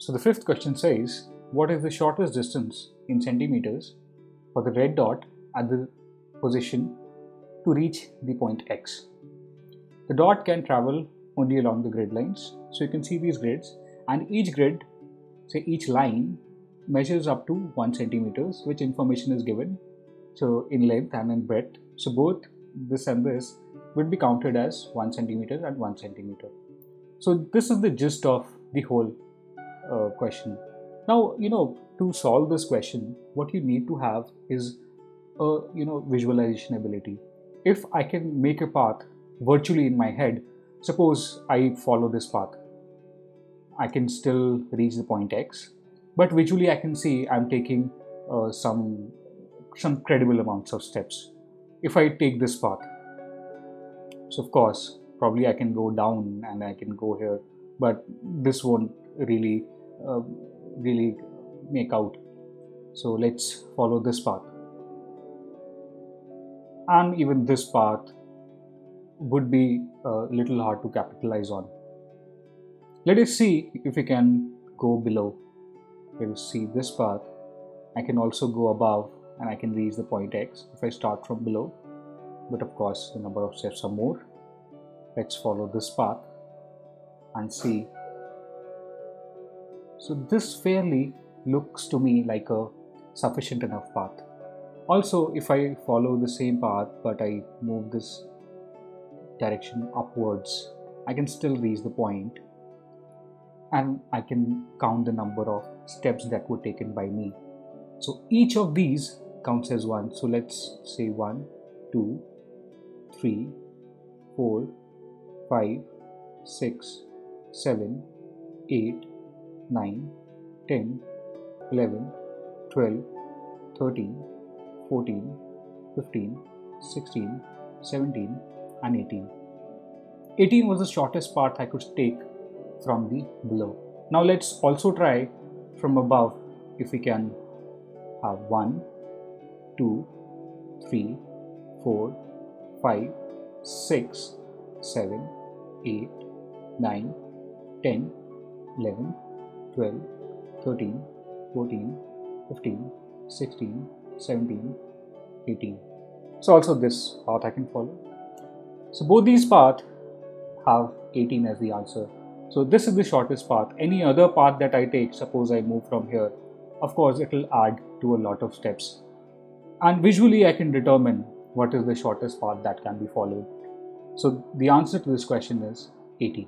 So the fifth question says, what is the shortest distance in centimeters for the red dot at the position to reach the point X? The dot can travel only along the grid lines. So you can see these grids, and each grid, say each line, measures up to 1 centimeters, which information is given so in length and in breadth. So both this and this would be counted as 1 centimeter and 1 centimeter. So this is the gist of the whole question. Now, to solve this question, what you need to have is a visualization ability. If I can make a path virtually in my head, suppose I follow this path, I can still reach the point X, but visually I can see I'm taking some credible amounts of steps. If I take this path, so of course probably I can go down and I can go here, but this won't really make out. So let's follow this path, and even this path would be a little hard to capitalize on. Let us see if we can go below. Let us see this path. I can also go above and I can reach the point X if I start from below, but of course the number of steps are more. Let's follow this path and see. So this fairly looks to me like a sufficient enough path. Also, if I follow the same path but I move this direction upwards, I can still reach the point, and I can count the number of steps that were taken by me. So each of these counts as one. So let's say 1, 2, 3, 4, 5, 6, 7, 8, 9, 10, 11, 12, 13, 14, 15, 16, 17 and 18. 18 was the shortest path I could take from the below. Now let's also try from above if we can have 1, 2, 3, 4, 5, 6, 7, 8, 9, 10, 11, 12, 13, 14, 15, 16, 17, 18. So also this path I can follow. So both these paths have 18 as the answer. So this is the shortest path. Any other path that I take, suppose I move from here, of course it will add to a lot of steps. And visually I can determine what is the shortest path that can be followed. So the answer to this question is 18.